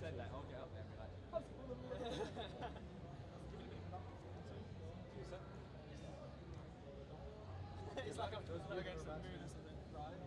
said that, I'll get up there and be like, it's like I'm against the moon or something. Right.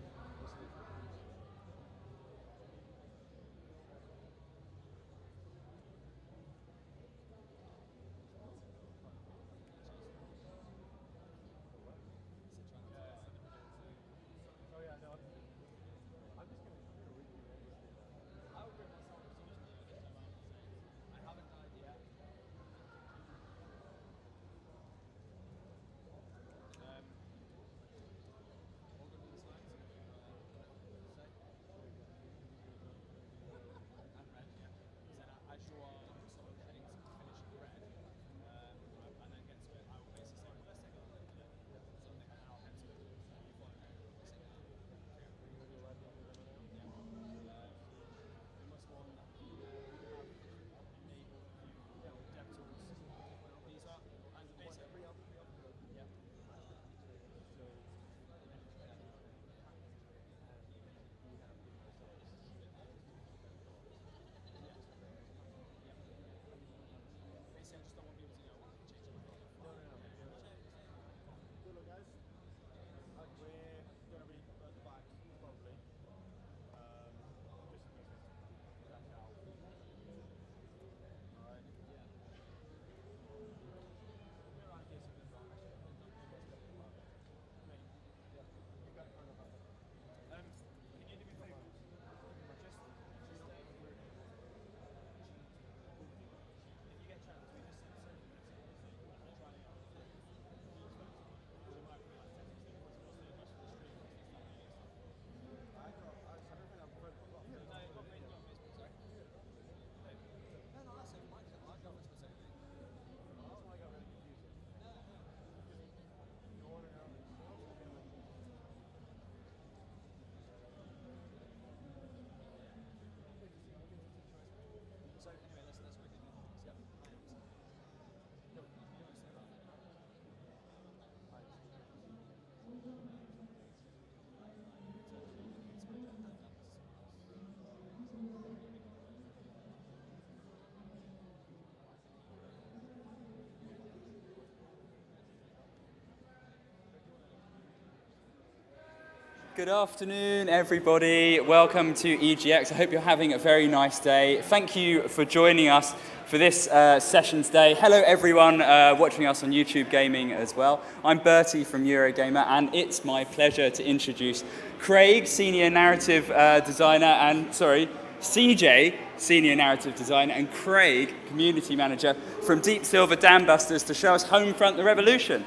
Good afternoon, everybody. Welcome to EGX. I hope you're having a very nice day. Thank you for joining us for this session today. Hello, everyone watching us on YouTube Gaming as well. I'm Bertie from Eurogamer, and it's my pleasure to introduce Craig, Senior Narrative Designer, and CJ, Senior Narrative Designer, and Craig, Community Manager from Deep Silver Dambusters, to show us Homefront: The Revolution.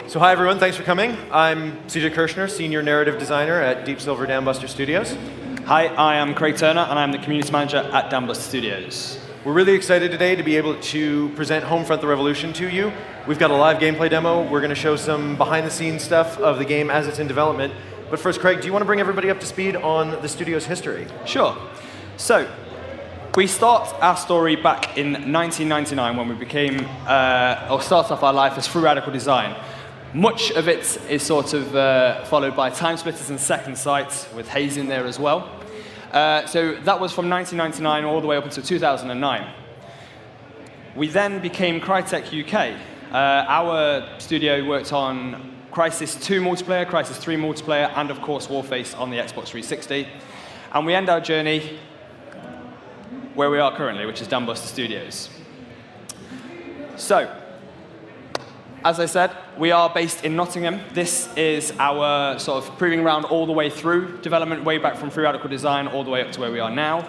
So hi everyone, thanks for coming. I'm CJ Kirshner, Senior Narrative Designer at Deep Silver Dambuster Studios. Hi, I am Craig Turner, and I'm the Community Manager at Dambuster Studios. We're really excited today to be able to present Homefront: The Revolution to you. We've got a live gameplay demo. We're going to show some behind-the-scenes stuff of the game as it's in development. But first, Craig, do you want to bring everybody up to speed on the studio's history? Sure. So, we start our story back in 1999 when we became, or start off our life as Free Radical Design. Much of it is sort of followed by Time Splitters and Second Sight, with Haze in there as well. So that was from 1999 all the way up until 2009. We then became Crytek UK. Our studio worked on Crysis 2 multiplayer, Crysis 3 multiplayer, and of course Warface on the Xbox 360. And we end our journey where we are currently, which is Dambuster Studios. So, as I said, we are based in Nottingham. This is our sort of proving ground all the way through development, way back from Free Radical Design all the way up to where we are now.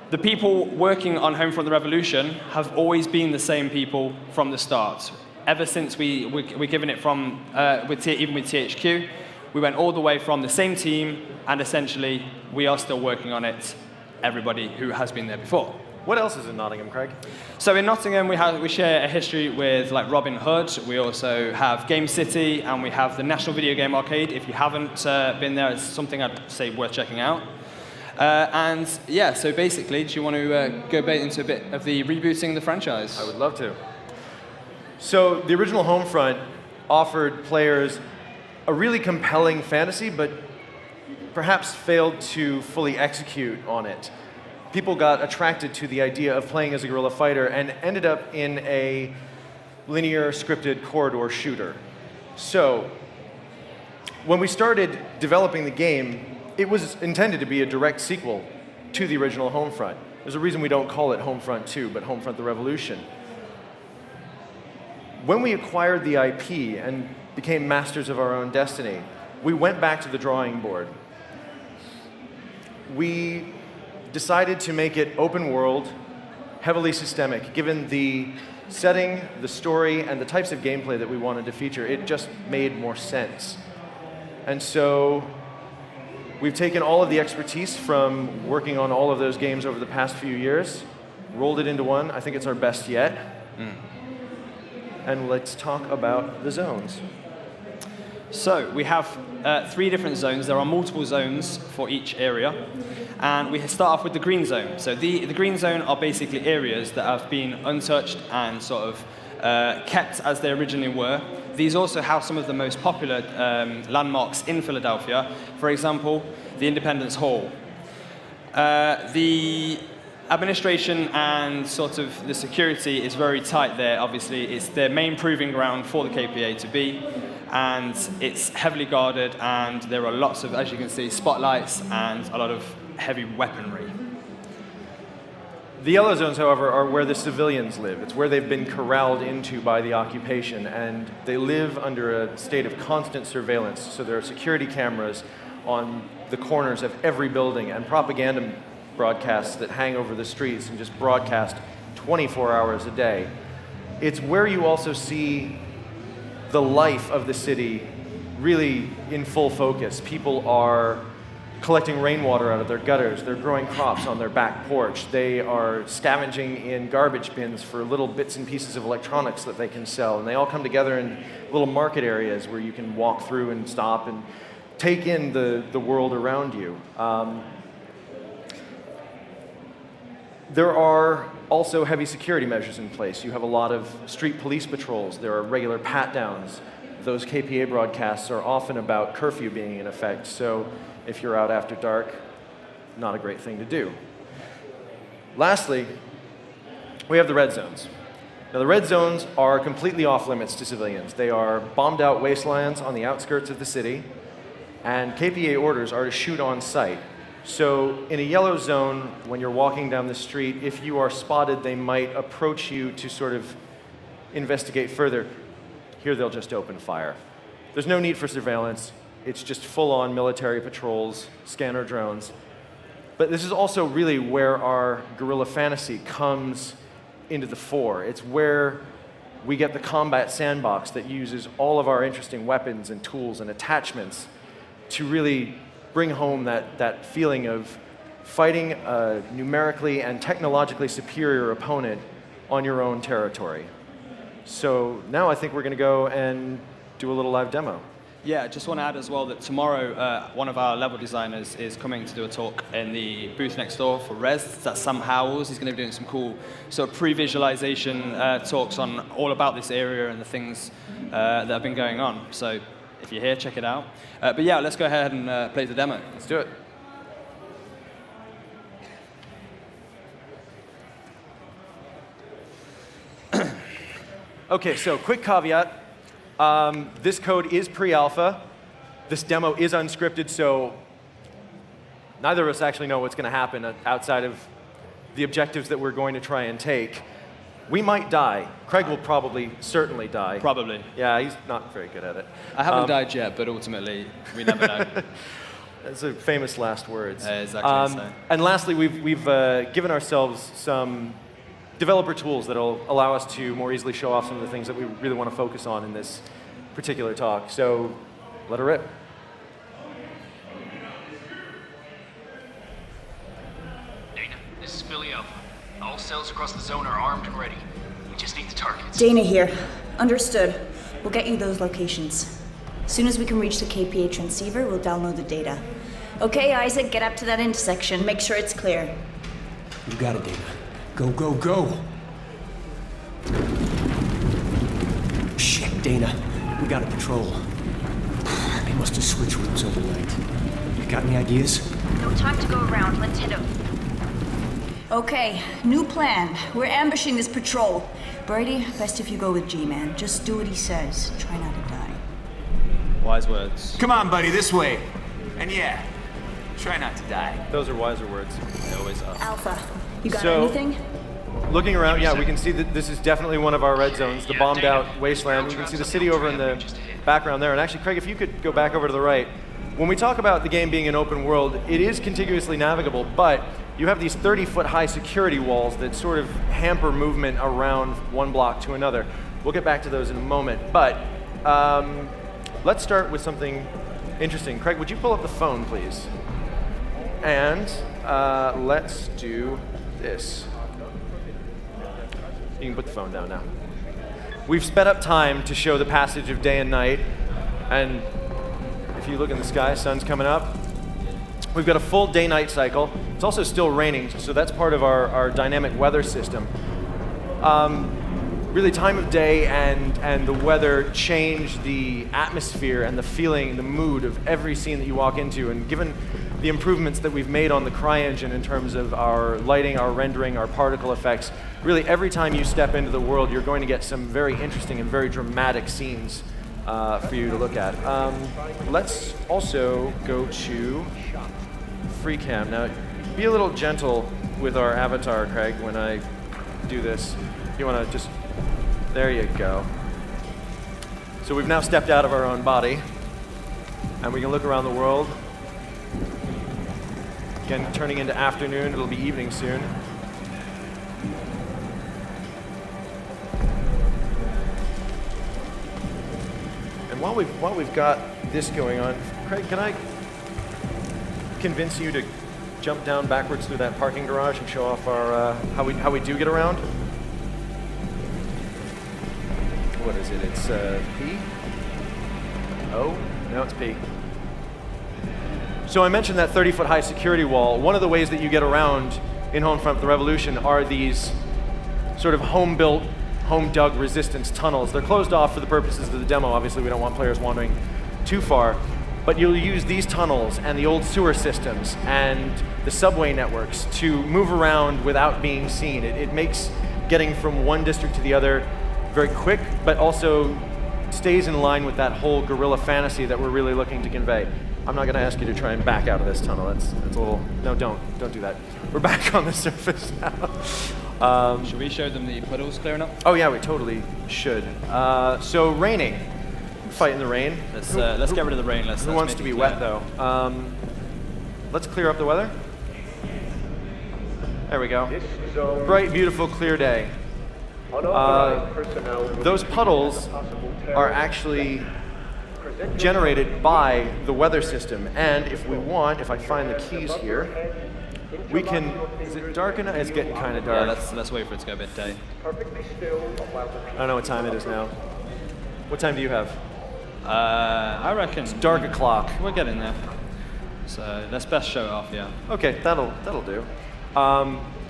The people working on Homefront: The Revolution have always been the same people from the start. Ever since we're given it from, even with THQ, we went all the way from the same team, and essentially we are still working on it, everybody who has been there before. What else is in Nottingham, Craig? So in Nottingham, we share a history with like Robin Hood. We also have Game City, and we have the National Video Game Arcade. If you haven't been there, it's something I'd say worth checking out. And yeah, so basically, do you want to go into a bit of the rebooting the franchise? I would love to. So the original Homefront offered players a really compelling fantasy, but perhaps failed to fully execute on it. People got attracted to the idea of playing as a guerrilla fighter and ended up in a linear scripted corridor shooter. So, when we started developing the game, it was intended to be a direct sequel to the original Homefront. There's a reason we don't call it Homefront 2, but Homefront the Revolution. When we acquired the IP and became masters of our own destiny, we went back to the drawing board. We decided to make it open world, heavily systemic. Given the setting, the story, and the types of gameplay that we wanted to feature, it just made more sense. And so we've taken all of the expertise from working on all of those games over the past few years, rolled it into one. I think it's our best yet. And let's talk about the zones. So we have 3 different zones. There are multiple zones for each area. And we start off with the green zone. So the green zone are basically areas that have been untouched and sort of kept as they originally were. These also have some of the most popular landmarks in Philadelphia. For example, the Independence Hall. The administration and sort of the security is very tight there. Obviously, it's their main proving ground for the KPA to be. And it's heavily guarded, and there are lots of, as you can see, spotlights and a lot of heavy weaponry. The yellow zones, however, are where the civilians live. It's where they've been corralled into by the occupation, and they live under a state of constant surveillance. So there are security cameras on the corners of every building and propaganda broadcasts that hang over the streets and just broadcast 24 hours a day. It's where you also see the life of the city really in full focus. People are collecting rainwater out of their gutters. They're growing crops on their back porch. They are scavenging in garbage bins for little bits and pieces of electronics that they can sell. And they all come together in little market areas where you can walk through and stop and take in the world around you. There are also heavy security measures in place. You have a lot of street police patrols. There are regular pat-downs. Those KPA broadcasts are often about curfew being in effect. So if you're out after dark, not a great thing to do. Lastly, we have the red zones. Now, the red zones are completely off limits to civilians. They are bombed out wastelands on the outskirts of the city, and KPA orders are to shoot on sight. So in a yellow zone, when you're walking down the street, if you are spotted, they might approach you to sort of investigate further. Here, they'll just open fire. There's no need for surveillance. It's just full-on military patrols, scanner drones. But this is also really where our guerrilla fantasy comes into the fore. It's where we get the combat sandbox that uses all of our interesting weapons and tools and attachments to really bring home that feeling of fighting a numerically and technologically superior opponent on your own territory. So now I think we're going to go and do a little live demo. Yeah, just want to add as well that tomorrow one of our level designers is coming to do a talk in the booth next door for Res. That's Sam Howells. He's going to be doing some cool sort of pre-visualization talks on all about this area and the things that have been going on. So if you're here, check it out. But yeah, let's go ahead and play the demo. Let's do it. Okay, so quick caveat. This code is pre-alpha. This demo is unscripted, so neither of us actually know what's going to happen outside of the objectives that we're going to try and take. We might die. Craig will certainly die. Probably. Yeah, he's not very good at it. I haven't died yet, but ultimately, we never know. That's a famous last words. Exactly so. And lastly, we've given ourselves some developer tools that will allow us to more easily show off some of the things that we really want to focus on in this particular talk. So let her rip. Dana, this is Philly Alpha. All cells across the zone are armed and ready. We just need the targets. Dana here. Understood. We'll get you those locations. As soon as we can reach the KPA transceiver, we'll download the data. Okay, Isaac, get up to that intersection. Make sure it's clear. You got it, Dana. Go, go, go! Shit, Dana. We got a patrol. Must have switched rooms overnight. You got any ideas? No time to go around. Let's hit him. Okay, new plan. We're ambushing this patrol. Brady, best if you go with G-Man. Just do what he says. Try not to die. Wise words. Come on, buddy, this way. And yeah, try not to die. Those are wiser words. They always are. Alpha, you got So- anything? Looking around, yeah, we can see that this is definitely one of our red zones, the bombed out wasteland. We can see the city over in the background there. And actually, Craig, if you could go back over to the right. When we talk about the game being an open world, it is contiguously navigable, but you have these 30-foot high security walls that sort of hamper movement around one block to another. We'll get back to those in a moment, but let's start with something interesting. Craig, would you pull up the phone, please? And let's do this. You can put the phone down now. We've sped up time to show the passage of day and night, and if you look in the sky, sun's coming up. We've got a full day-night cycle. It's also still raining, so that's part of our dynamic weather system. Really, time of day and the weather change the atmosphere and the feeling, the mood of every scene that you walk into. And given the improvements that we've made on the CryEngine in terms of our lighting, our rendering, our particle effects, really every time you step into the world, you're going to get some very interesting and very dramatic scenes for you to look at. Let's also go to free cam. Now, be a little gentle with our avatar, Craig, when I do this. You want to just, there you go. So we've now stepped out of our own body, and we can look around the world. Again, turning into afternoon, it'll be evening soon. And while we've got this going on, Craig, can I convince you to jump down backwards through that parking garage and show off our how we do get around? What is it? It's P? O? No, it's P. So I mentioned that 30-foot high security wall. One of the ways that you get around in Homefront the Revolution are these sort of home-built, home-dug resistance tunnels. They're closed off for the purposes of the demo. Obviously, we don't want players wandering too far. But you'll use these tunnels and the old sewer systems and the subway networks to move around without being seen. It makes getting from one district to the other very quick, but also stays in line with that whole guerrilla fantasy that we're really looking to convey. I'm not going to ask you to try and back out of this tunnel. That's a little, no, don't do that. We're back on the surface now. Should we show them the puddles clearing up? Oh yeah, we totally should. So raining. Fight in the rain. Let's get rid of the rain. Who wants to be wet though? Let's clear up the weather. There we go. Bright, beautiful, clear day. Those puddles are actually generated by the weather system, and if we want, if I find the keys here, we can. Is it dark enough? It's getting kind of dark. Yeah, let's wait for it to go a bit day. I don't know what time it is now. What time do you have? I reckon It's dark o'clock. we're getting there. So let's best show it off, yeah. Okay, that'll do.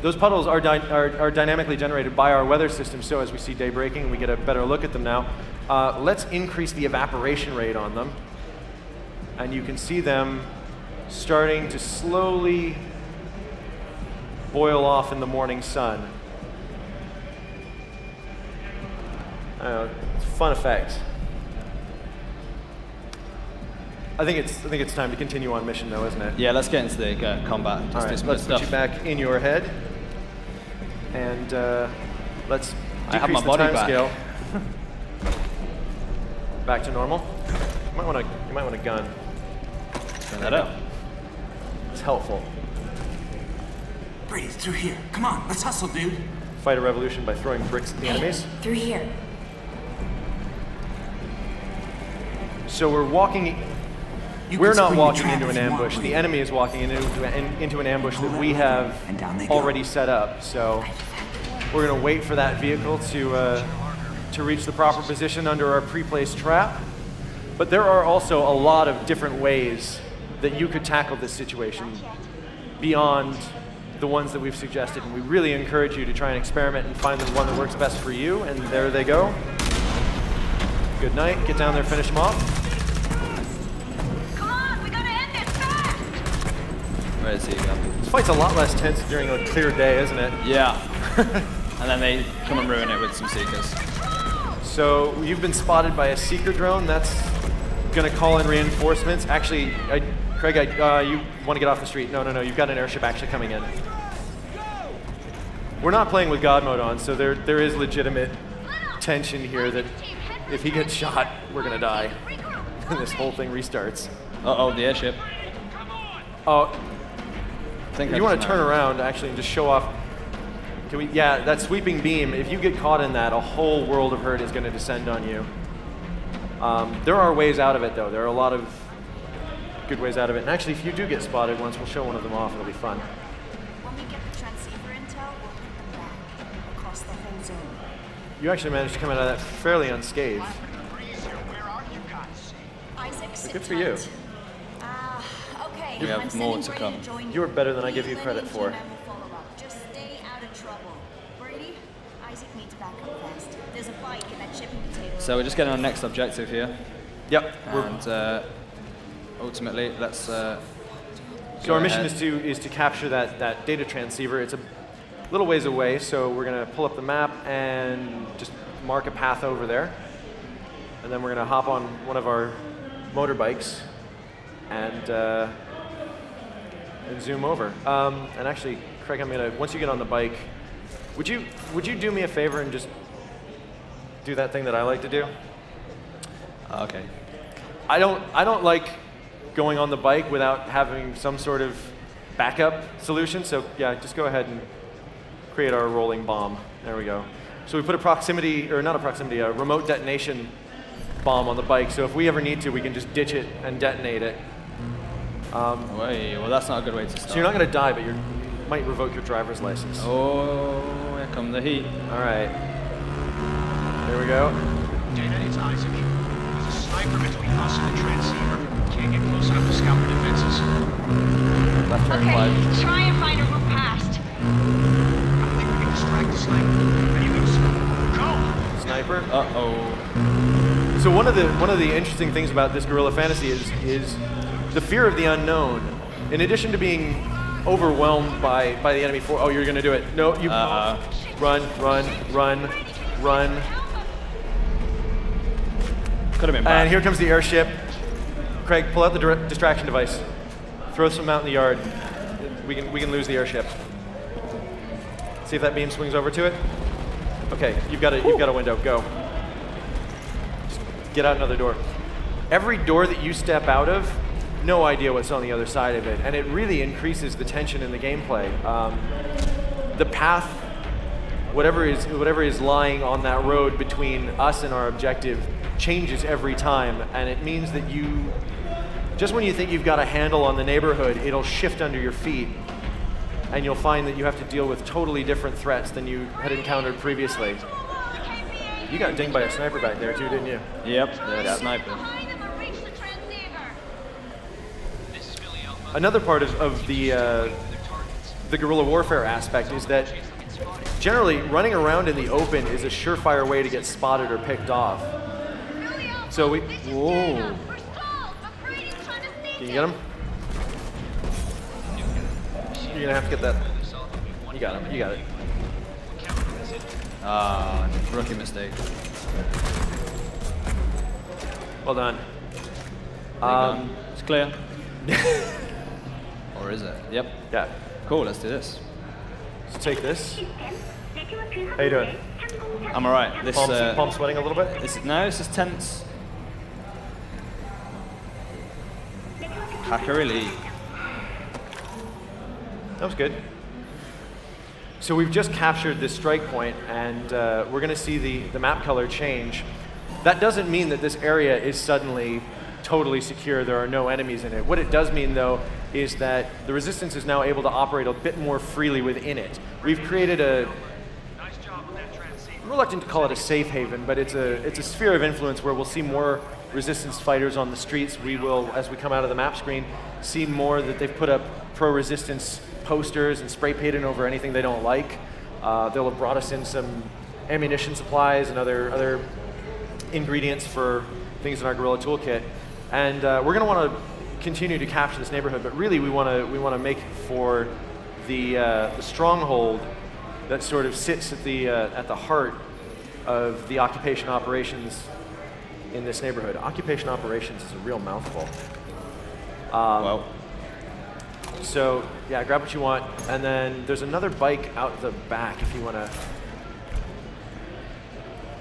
Those puddles are dynamically generated by our weather system, so as we see day breaking, we get a better look at them now. Let's increase the evaporation rate on them. And you can see them starting to slowly boil off in the morning sun. It's a fun effect. I think it's time to continue on mission though, isn't it? Yeah, let's get into the combat. All Just right, do some let's good put stuff. you back in your head, and let's I have decrease my the body time back. scale back to normal. You might want a gun. Turn that up. It's helpful. Brady, through here. Come on, let's hustle, dude. Fight a revolution by throwing bricks at the enemies. Through here. So we're walking. You We're can not spring the walking trap into if an you want, ambush. The Brady. enemy is walking into an ambush that we have And down they go. already set up. So we're going to wait for that vehicle to reach the proper position under our pre-placed trap. But there are also a lot of different ways that you could tackle this situation beyond the ones that we've suggested. And we really encourage you to try and experiment and find the one that works best for you. And there they go. Good night. Get down there, finish them off. Right, so you go. This fight's a lot less tense during a clear day, isn't it? Yeah. And then they come and ruin it with some Seekers. So you've been spotted by a Seeker drone. That's going to call in reinforcements. Actually, Craig, you want to get off the street. No, you've got an airship actually coming in. We're not playing with God mode on, so there is legitimate tension here that if he gets shot, we're going to die. And this whole thing restarts. Uh-oh, the airship. Oh, I you want to turn around, actually, and just show off. Can we? Yeah, that sweeping beam, if you get caught in that, a whole world of hurt is going to descend on you. There are ways out of it, though. There are a lot of good ways out of it. And actually, if you do get spotted once, we'll show one of them off. It'll be fun. When we get the transceiver intel, we'll hit them back across the whole zone. You actually managed to come out of that fairly unscathed. Isaac, sit Good for you. Okay. We have I'm more sending to Brady come. join You are better than I give you Please credit let for. him and we'll follow up. Just stay out of trouble. Brady, Isaac needs backup fast. There's a bike in that shipping container. So we're just getting our next objective here. Yep. And ultimately, let's So our mission is to capture that data transceiver. It's a little ways away, so we're going to pull up the map and just mark a path over there. And then we're going to hop on one of our motorbikes and zoom over. And actually, Craig, I'm going to, once you get on the bike, would you do me a favor and just do that thing that I like to do? Okay. I don't like going on the bike without having some sort of backup solution. So yeah, just go ahead and create our rolling bomb. There we go. So we put a remote detonation bomb on the bike. So if we ever need to, we can just ditch it and detonate it. Wait, well that's not a good way to start. So you're not going to die, but you might revoke your driver's license. Oh, here come the heat. All right. There we go. Data, it's Isaac. There's a sniper between us and the transceiver. Can't get close enough to scout the defenses. Left turn wide. Okay, try and find a route past. I think we can distract the sniper. Any use? Go! Sniper. Uh-oh. So one of the interesting things about this guerrilla fantasy is the fear of the unknown. In addition to being overwhelmed by the enemy force. Oh, you're going to do it. No, you run. Could have been bad. And here comes the airship. Craig, pull out the distraction device. Throw some out in the yard. We can lose the airship. See if that beam swings over to it. Okay, you've got a window. Go. Just get out another door. Every door that you step out of, no idea what's on the other side of it, and it really increases the tension in the gameplay. The path, whatever is lying on that road between us and our objective, changes every time, and it means that just when you think you've got a handle on the neighborhood, it'll shift under your feet, and you'll find that you have to deal with totally different threats than you had encountered previously. You got dinged by a sniper back there too, didn't you? Yep, the sniper. Another part of the guerrilla warfare aspect is that generally running around in the open is a surefire way to get spotted or picked off. So whoa. Can you get him? You're gonna have to get that. You got him, you got it. Ah, rookie mistake. Well done. It's clear. Or is it? Yep. Yeah. Cool, let's do this. Let's take this. How you doing? I'm alright. This Palm sweating a little bit? this is tense. Hacker Elite. That was good. So we've just captured this strike point, and we're going to see the map color change. That doesn't mean that this area is suddenly totally secure. There are no enemies in it. What it does mean, though, is that the Resistance is now able to operate a bit more freely within it. We've created I'm reluctant to call it a safe haven, but it's a sphere of influence where we'll see more Resistance fighters on the streets. We will, as we come out of the map screen, see more that they've put up pro-Resistance posters and spray painted over anything they don't like. They'll have brought us in some ammunition supplies and other ingredients for things in our guerrilla toolkit. And we're going to want to continue to capture this neighborhood, but really we want to make for the stronghold that sort of sits at the heart of the occupation operations in this neighborhood. Occupation operations is a real mouthful. Well. So yeah, grab what you want, and then there's another bike out the back if you want to.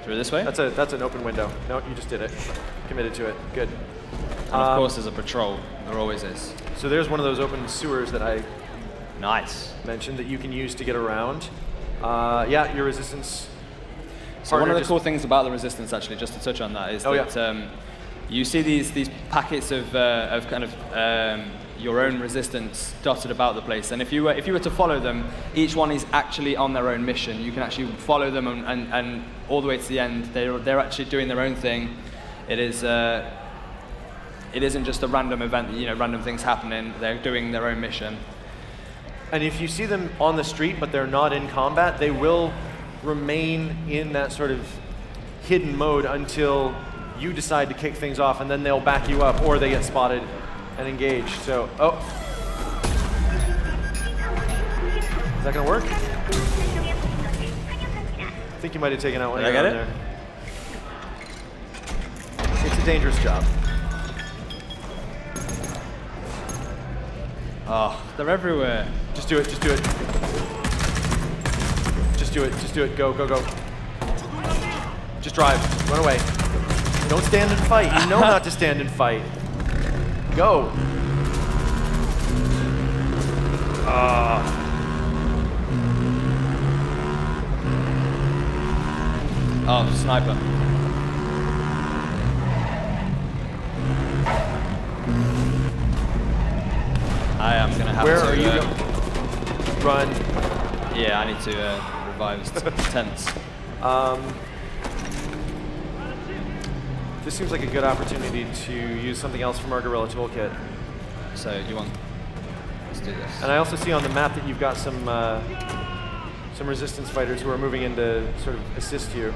Through this way? That's an open window. No, you just did it. Committed to it. Good. And of course, there's a patrol. There always is. So there's one of those open sewers that I Nice. mentioned that you can use to get around. Yeah, your resistance. So one of the cool things about the resistance, actually, just to touch on that, is that you see these packets of kind of your own resistance dotted about the place, and if you were to follow them, each one is actually on their own mission. You can actually follow them and all the way to the end. They're actually doing their own thing. It isn't just a random event, random things happening. They're doing their own mission. And if you see them on the street but they're not in combat, they will remain in that sort of hidden mode until you decide to kick things off, and then they'll back you up or they get spotted and engaged. So, is that gonna work? I think you might have taken out one. Did I get it? There. It's a dangerous job. Oh, they're everywhere. Just do it, just do it. Just do it, just do it. Go, go, go. Just drive, run away. Don't stand and fight. You know not to stand and fight. Go. Oh, sniper. I am gonna have Where to. are you going? Run. Yeah, I need to revive his tents. This seems like a good opportunity to use something else from our Guerrilla Toolkit. So you want? Let's do this. And I also see on the map that you've got some resistance fighters who are moving in to sort of assist you.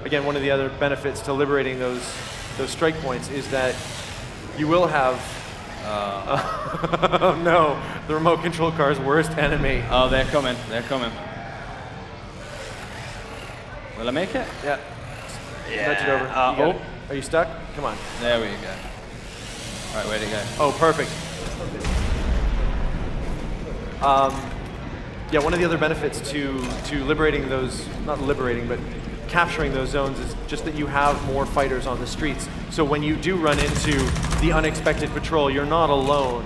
Again, one of the other benefits to liberating those strike points is that you will have. Oh no, the remote control car's worst enemy. Oh, they're coming. They're coming. Will I make it? Yeah. Yeah. Nudge it over. You got it? Are you stuck? Come on. There we go. All right, where'd it go? Oh, perfect. Yeah, one of the other benefits to liberating those, not liberating, but capturing those zones is just that you have more fighters on the streets. So when you do run into the unexpected patrol, you're not alone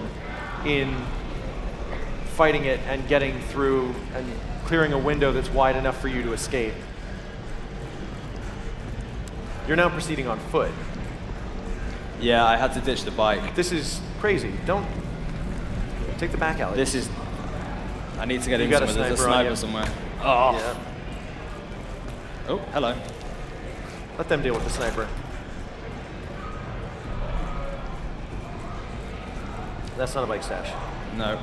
in fighting it and getting through and clearing a window that's wide enough for you to escape. You're now proceeding on foot. Yeah, I had to ditch the bike. This is crazy. Don't take the back alley. This is. I need to get in got a somewhere. There's a sniper on sniper you. somewhere. Oh. Yeah. Oh, hello. Let them deal with the sniper. That's not a bike stash. No.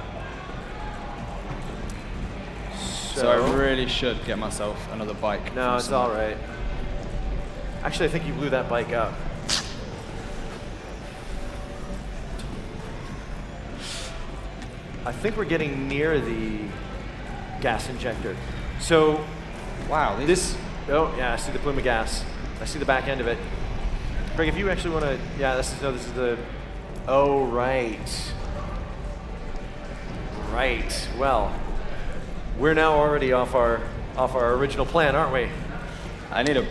So I really should get myself another bike. No, it's all right. Actually, I think you blew that bike up. I think we're getting near the gas injector. So, wow, oh yeah, I see the plume of gas. I see the back end of it. Greg, if you actually want to, yeah, this is the, oh right. Right, well, we're now already off our original plan, aren't we?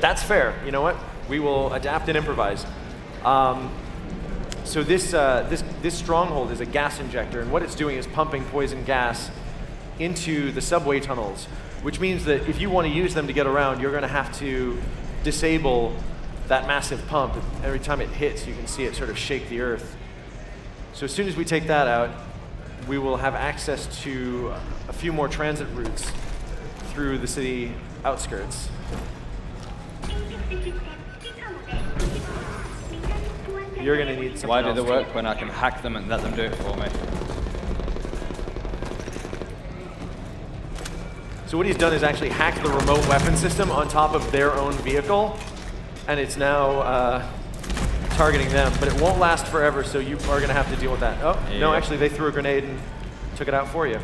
That's fair. You know what? We will adapt and improvise. So this stronghold is a gas injector, and what it's doing is pumping poison gas into the subway tunnels, which means that if you want to use them to get around, you're going to have to disable that massive pump. Every time it hits, you can see it sort of shake the earth. So as soon as we take that out, we will have access to a few more transit routes through the city outskirts. You're going to need something Why do else the to work when I can hack them and let them do it for me? So what he's done is actually hacked the remote weapon system on top of their own vehicle, and it's now targeting them, but it won't last forever, so you are going to have to deal with that. Oh, no, actually, they threw a grenade and took it out for you.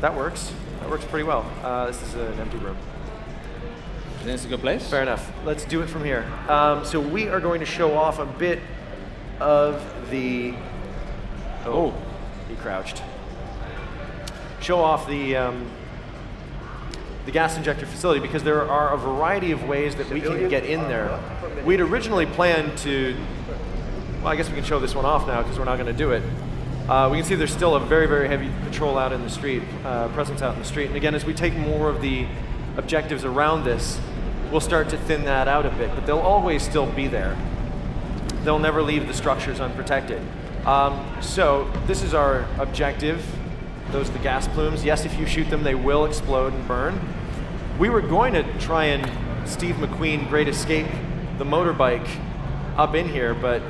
That works. That works pretty well. This is an empty room. I think it's a good place. Fair enough. Let's do it from here. So we are going to show off a bit of the... Oh, he crouched. Show off the gas injector facility, because there are a variety of ways that we can get in there. We'd originally planned to... Well, I guess we can show this one off now, because we're not going to do it. We can see there's still a very, very heavy patrol out in the street, presence out in the street. And again, as we take more of the objectives around this, we'll start to thin that out a bit, but they'll always still be there. They'll never leave the structures unprotected. So this is our objective. Those are the gas plumes. Yes, if you shoot them, they will explode and burn. We were going to try and Steve McQueen Great Escape the motorbike up in here, but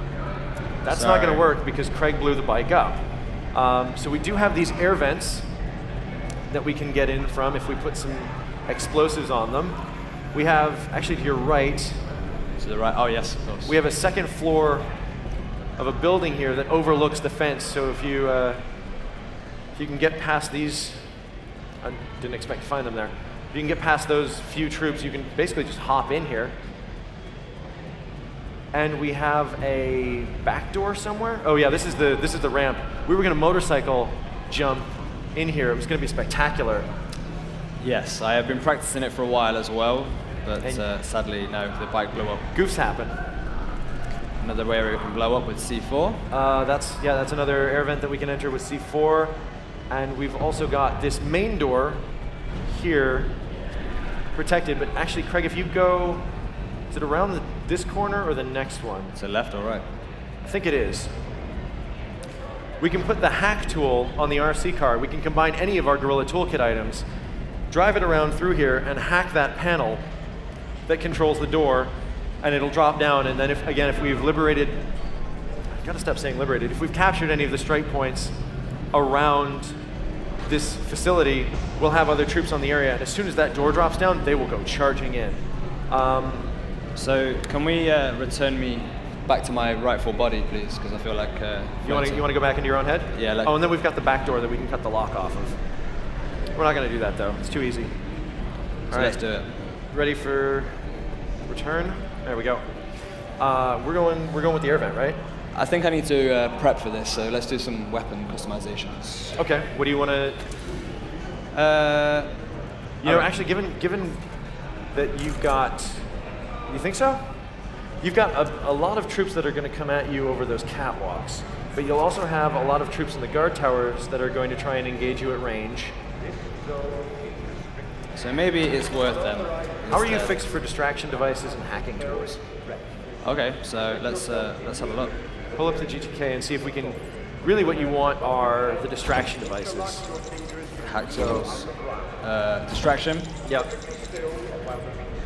that's not going to work because Craig blew the bike up. So we do have these air vents that we can get in from if we put some explosives on them. We have, actually to your right, to the right, oh yes, of course. We have a second floor of a building here that overlooks the fence, so if you can get past these, I didn't expect to find them there. If you can get past those few troops, you can basically just hop in here. And we have a back door somewhere. Oh yeah, this is the ramp. We were going to motorcycle jump in here. It was going to be spectacular. Yes, I have been practicing it for a while as well, but sadly, no, the bike blew up. Goofs happen. Another way we can blow up with C4. That's another air vent that we can enter with C4. And we've also got this main door here protected, but actually, Craig, if you go, is it around this corner or the next one? Is it left or right? I think it is. We can put the hack tool on the RC car. We can combine any of our Gorilla Toolkit items, drive it around through here, and hack that panel that controls the door, and it'll drop down. And then, if we've liberated, I've got to stop saying liberated, if we've captured any of the strike points around this facility, we'll have other troops on the area, and as soon as that door drops down, they will go charging in. So can we return me back to my rightful body, please? Because I feel like... you want to go back into your own head? Yeah. Like, oh, and then we've got the back door that we can cut the lock off of. We're not going to do that, though. It's too easy. So let's do it. Ready for return? There we go. We're going with the air vent, right? I think I need to prep for this, so let's do some weapon customizations. Okay. What do you want to? Actually, given that you've got, you think so? You've got a lot of troops that are going to come at you over those catwalks, but you'll also have a lot of troops in the guard towers that are going to try and engage you at range. So maybe it's worth them. How are you fixed for distraction devices and hacking tools? Okay, so let's have a look. Pull up the GTK and see if we can. Really, what you want are the distraction devices. Hack tools. Distraction. Yep.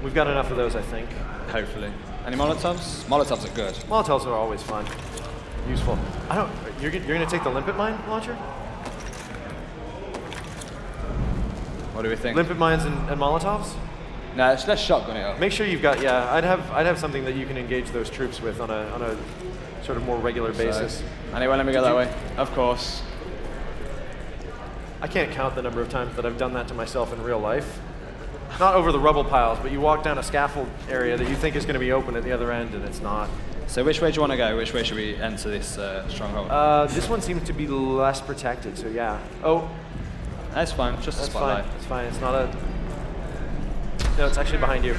We've got enough of those, I think. Hopefully. Any Molotovs? Molotovs are good. Molotovs are always fun. Useful. You're going to take the limpet mine launcher? What do we think? Limpet mines and Molotovs? No, let's shotgun it up. Make sure you've got, I'd have something that you can engage those troops with on a sort of more regular basis. Anyway, let me go that way. Of course. I can't count the number of times that I've done that to myself in real life. Not over the rubble piles, but you walk down a scaffold area that you think is going to be open at the other end, and it's not. So which way do you want to go? Which way should we enter this stronghold? This one seems to be less protected, so yeah. Oh. That's fine, just a spotlight. It's fine, it's not a... No, it's actually behind you.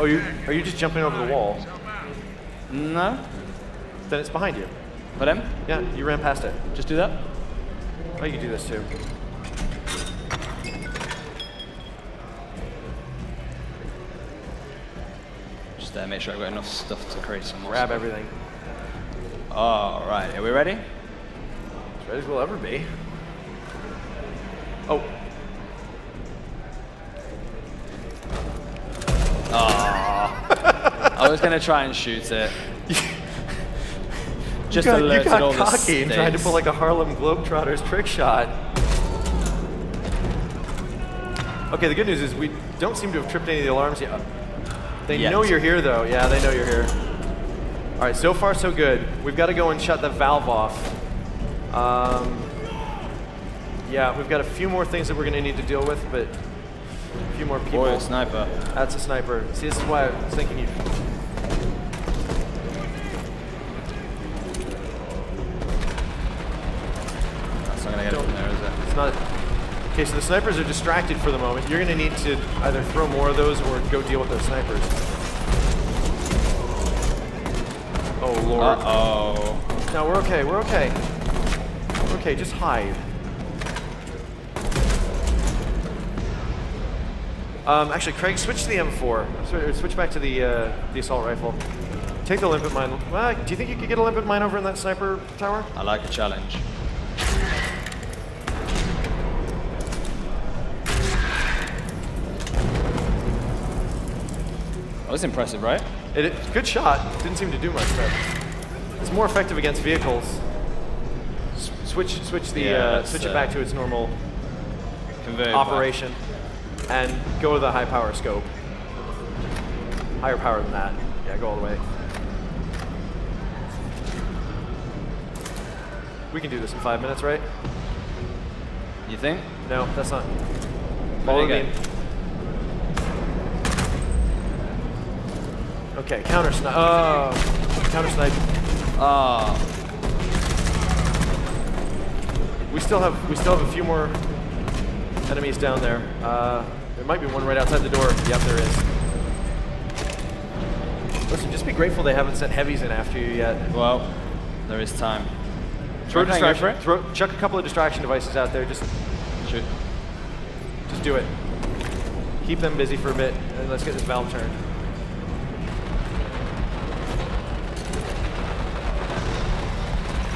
Oh, are you just jumping over the wall? No. Then it's behind you. For them? Yeah, you ran past it. Just do that? Oh, you can do this too. Just make sure I've got enough stuff to create some more. Grab everything. All right, are we ready? As ready as we'll ever be. Oh. I was going to try and shoot it. Just you alerted got all the cocky and tried to pull like a Harlem Globetrotters trick shot. Okay, the good news is we don't seem to have tripped any of the alarms yet. They Yet. know you're here, though. Yeah, they know you're here. All right, so far so good. We've got to go and shut the valve off. Yeah, we've got a few more things that we're going to need to deal with, but a few more people. Boy, a sniper. That's a sniper. See, this is why I was thinking you. That's not going to get it from there, is it? It's not. Okay, so the snipers are distracted for the moment. You're going to need to either throw more of those or go deal with those snipers. Oh, Lord. Uh-oh. No, we're okay. We're okay. We're okay. Just hide. Actually, Craig, switch to the M4. Switch back to the assault rifle. Take the limpet mine. Well, do you think you could get a limpet mine over in that sniper tower? I like a challenge. That was impressive, right? Good shot. Didn't seem to do much, but it's more effective against vehicles. Switch it back to its normal operation, and go to the high power scope. Higher power than that. Yeah, go all the way. We can do this in 5 minutes, right? You think? No, that's not. Follow me. Okay, counter snipe. Counter snipe. We still have a few more enemies down there. There might be one right outside the door. Yep, there is. Listen, just be grateful they haven't sent heavies in after you yet. Well, there is time. Throw distraction. Chuck a couple of distraction devices out there. Just shoot. Just do it. Keep them busy for a bit, and let's get this valve turned.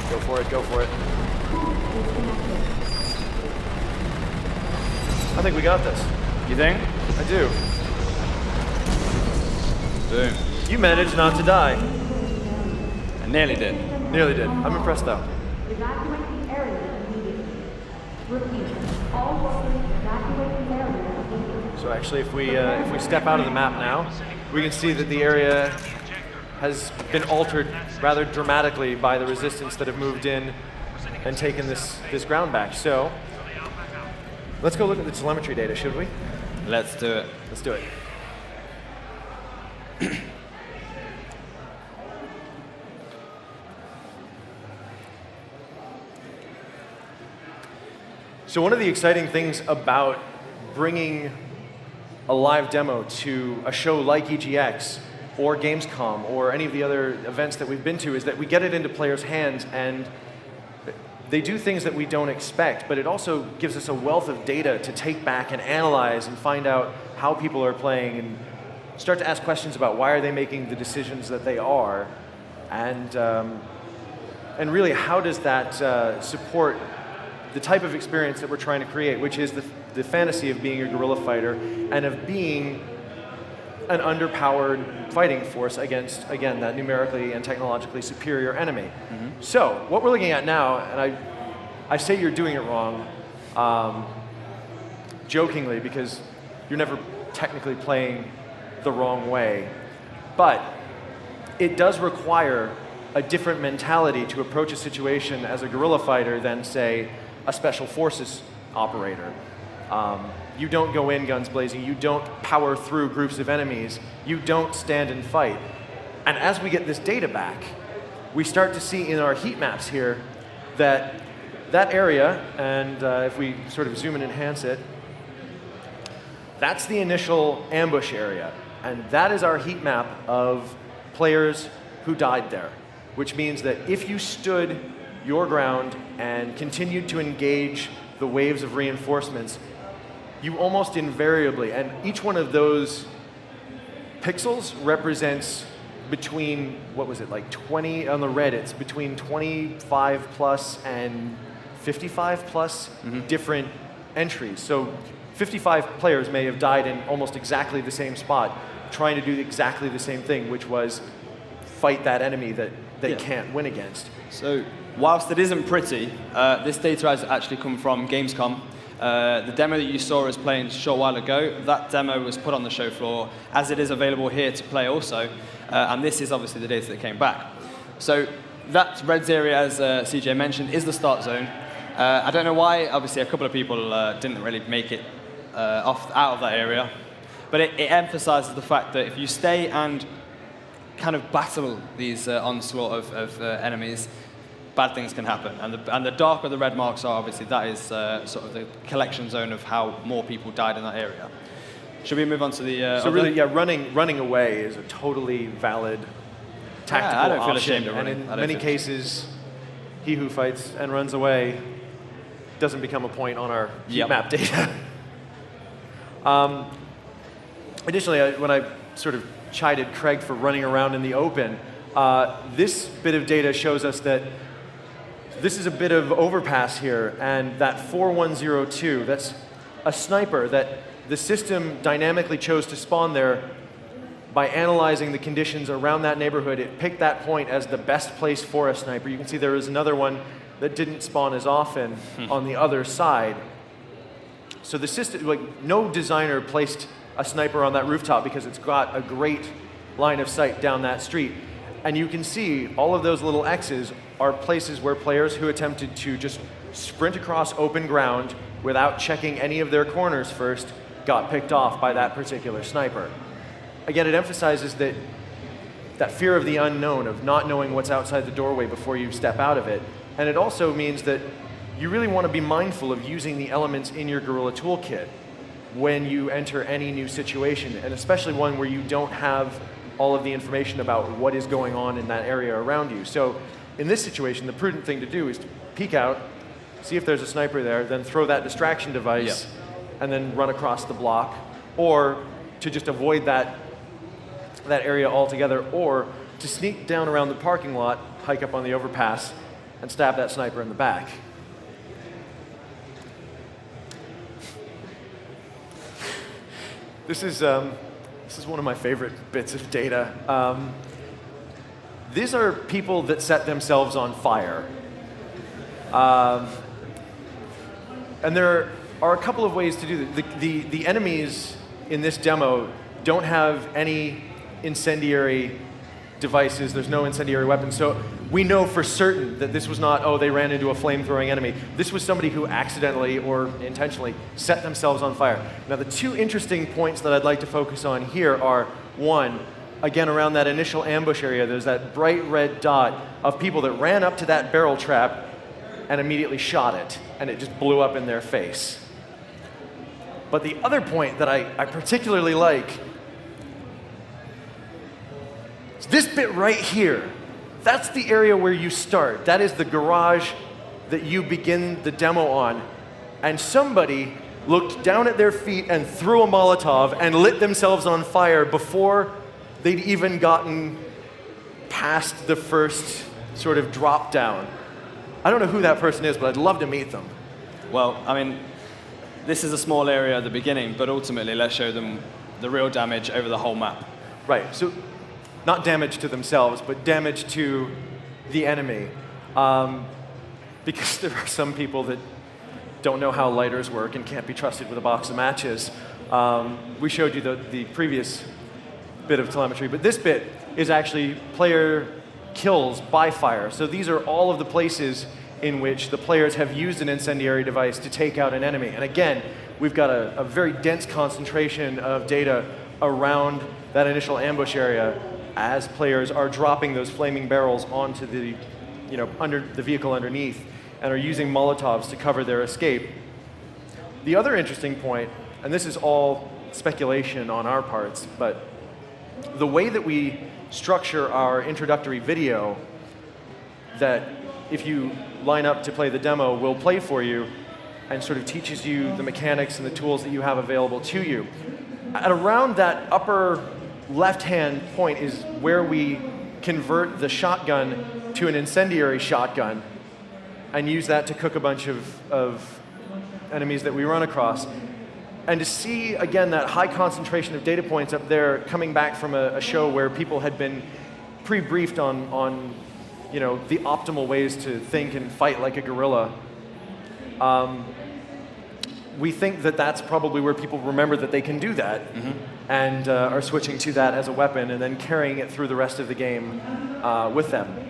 Go for it. Go for it. I think we got this. You think? I do. Boom. You managed not to die. I nearly did. Nearly did. I'm impressed, though. Evacuate the area immediately. Repeat. All workers evacuate the area immediately. So actually, if we step out of the map now, we can see that the area has been altered rather dramatically by the resistance that have moved in and taken this ground back. So let's go look at the telemetry data, should we? Let's do it. Let's do it. So one of the exciting things about bringing a live demo to a show like EGX or Gamescom or any of the other events that we've been to is that we get it into players' hands and they do things that we don't expect, but it also gives us a wealth of data to take back and analyze and find out how people are playing and start to ask questions about why are they making the decisions that they are, and really how does that support the type of experience that we're trying to create, which is the fantasy of being a guerrilla fighter and of being an underpowered fighting force against, again, that numerically and technologically superior enemy. Mm-hmm. So what we're looking at now, and I say you're doing it wrong jokingly because you're never technically playing the wrong way, but it does require a different mentality to approach a situation as a guerrilla fighter than, say, a special forces operator. You don't go in guns blazing, you don't power through groups of enemies, you don't stand and fight. And as we get this data back, we start to see in our heat maps here that area, and if we sort of zoom and enhance it, that's the initial ambush area. And that is our heat map of players who died there, which means that if you stood your ground and continued to engage the waves of reinforcements, you almost invariably, and each one of those pixels represents between, what was it, like 20, on the red, it's between 25 plus and 55 plus different entries. So 55 players may have died in almost exactly the same spot, trying to do exactly the same thing, which was fight that enemy that they can't win against. So whilst it isn't pretty, this data has actually come from Gamescom. The demo that you saw us playing a short while ago, that demo was put on the show floor, as it is available here to play also. And this is obviously the data that came back. So that red area, as CJ mentioned, is the start zone. I don't know why. Obviously, a couple of people didn't really make it out of that area. But it emphasizes the fact that if you stay and kind of battle these onslaught of enemies, bad things can happen. And the darker the red marks are, obviously, that is sort of the collection zone of how more people died in that area. Should we move on to the So really, yeah, running away is a totally valid tactical I don't feel option. ashamed of And running. in many cases, he who fights and runs away doesn't become a point on our heat map data. Additionally, when I sort of chided Craig for running around in the open, this bit of data shows us that this is a bit of overpass here, and that 4102, that's a sniper that the system dynamically chose to spawn there by analyzing the conditions around that neighborhood. It picked that point as the best place for a sniper. You can see there is another one that didn't spawn as often on the other side. So the system, like, no designer placed a sniper on that rooftop because it's got a great line of sight down that street. And you can see all of those little X's are places where players who attempted to just sprint across open ground without checking any of their corners first got picked off by that particular sniper. Again, it emphasizes that fear of the unknown, of not knowing what's outside the doorway before you step out of it. And it also means that you really want to be mindful of using the elements in your Guerrilla toolkit when you enter any new situation, and especially one where you don't have all of the information about what is going on in that area around you. So in this situation, the prudent thing to do is to peek out, see if there's a sniper there, then throw that distraction device, and then run across the block, or to just avoid that area altogether, or to sneak down around the parking lot, hike up on the overpass, and stab that sniper in the back. This is one of my favorite bits of data. These are people that set themselves on fire. And there are a couple of ways to do this. The enemies in this demo don't have any incendiary devices. There's no incendiary weapons. So we know for certain that this was not, oh, they ran into a flame-throwing enemy. This was somebody who accidentally or intentionally set themselves on fire. Now, the two interesting points that I'd like to focus on here are, one, again, around that initial ambush area, there's that bright red dot of people that ran up to that barrel trap and immediately shot it, and it just blew up in their face. But the other point that I particularly like is this bit right here. That's the area where you start. That is the garage that you begin the demo on. And somebody looked down at their feet and threw a Molotov and lit themselves on fire before they'd even gotten past the first sort of drop down. I don't know who that person is, but I'd love to meet them. Well, I mean, this is a small area at the beginning, but ultimately let's show them the real damage over the whole map. Right, so not damage to themselves, but damage to the enemy. Because there are some people that don't know how lighters work and can't be trusted with a box of matches. We showed you the previous bit of telemetry, but this bit is actually player kills by fire. So these are all of the places in which the players have used an incendiary device to take out an enemy. And again, we've got a very dense concentration of data around that initial ambush area as players are dropping those flaming barrels onto the, under the vehicle underneath and are using Molotovs to cover their escape. The other interesting point, and this is all speculation on our parts, but the way that we structure our introductory video that if you line up to play the demo will play for you and sort of teaches you the mechanics and the tools that you have available to you. At around that upper left-hand point is where we convert the shotgun to an incendiary shotgun and use that to cook a bunch of enemies that we run across. And to see, again, that high concentration of data points up there coming back from a show where people had been pre-briefed on the optimal ways to think and fight like a guerrilla. we think that that's probably where people remember that they can do that, and are switching to that as a weapon and then carrying it through the rest of the game with them.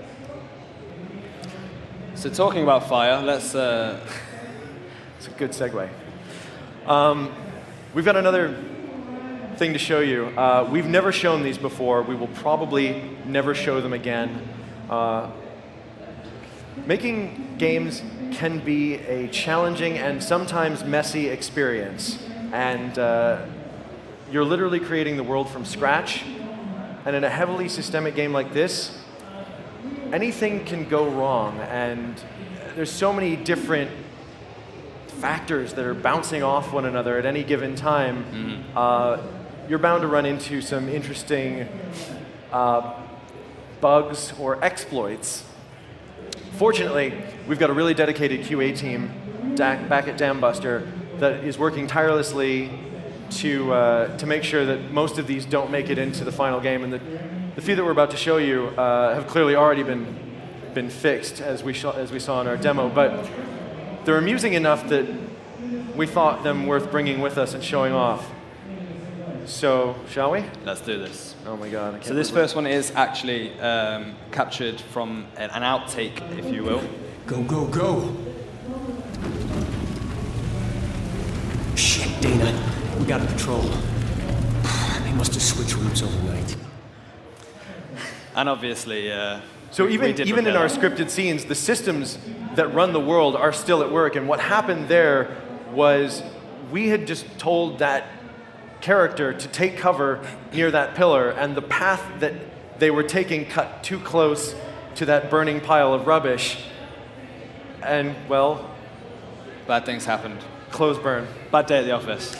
So talking about fire, let's... It's a good segue. We've got another thing to show you. We've never shown these before. We will probably never show them again. Making games can be a challenging and sometimes messy experience. And you're literally creating the world from scratch. And in a heavily systemic game like this, anything can go wrong. And there's so many different factors that are bouncing off one another at any given time. You're bound to run into some interesting bugs or exploits. Fortunately, we've got a really dedicated QA team back at Dambuster that is working tirelessly to make sure that most of these don't make it into the final game. And the few that we're about to show you have clearly already been fixed, as we saw in our demo. But they're amusing enough that we thought them worth bringing with us and showing off. So, shall we? Let's do this. Oh my god. I can't So this first one is actually captured from an outtake, if you will. Go, go, go! Shit, Dana. We got a patrol. They must have switched routes overnight. And obviously... So we did even in prepare our that. scripted scenes, the systems that run the world are still at work. And what happened there was we had just told that character to take cover near that pillar, and the path that they were taking cut too close to that burning pile of rubbish. And, well, Bad things happened. clothes burn. Bad day at the office.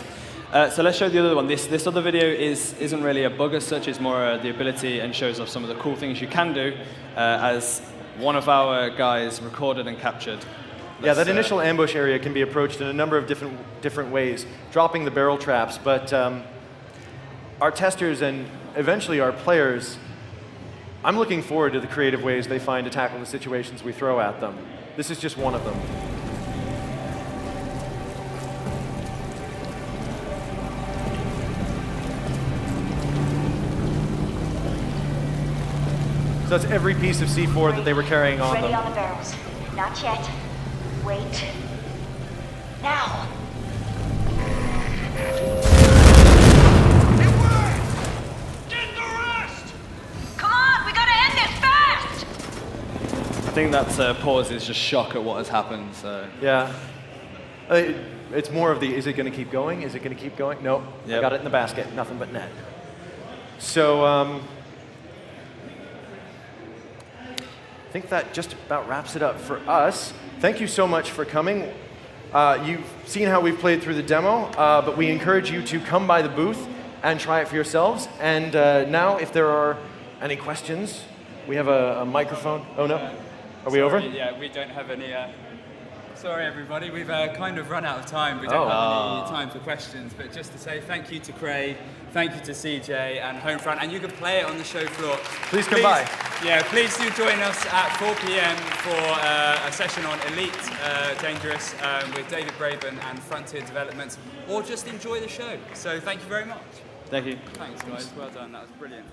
So let's show the other one. This other video isn't really a bug as such. It's more the ability and shows off some of the cool things you can do as one of our guys recorded and captured. Yeah, that initial ambush area can be approached in a number of different ways, dropping the barrel traps, but our testers and eventually our players, I'm looking forward to the creative ways they find to tackle the situations we throw at them. This is just one of them. So that's every piece of C4 that they were carrying on Ready them. on the barrels. Not yet. Wait. Now! It worked! Get the rest! Come on, we gotta end this fast! I think that pause is just shock at what has happened. So. Yeah. It's more of the, is it going to keep going? Is it going to keep going? Nope. I Yep. got it in the basket. Nothing but net. So, I think that just about wraps it up for us. Thank you so much for coming. You've seen how we've played through the demo, but we encourage you to come by the booth and try it for yourselves. And now, if there are any questions, we have a microphone. Oh, no. Are we over? Yeah, we don't have any... Sorry, everybody. We've kind of run out of time. We don't have any time for questions. But just to say thank you to Craig, thank you to CJ and Homefront. And you can play it on the show floor. Please come by. Yeah, please do join us at 4 p.m. for a session on Elite Dangerous with David Braben and Frontier Developments. Or just enjoy the show. So thank you very much. Thank you. Thanks, guys. Well done. That was brilliant.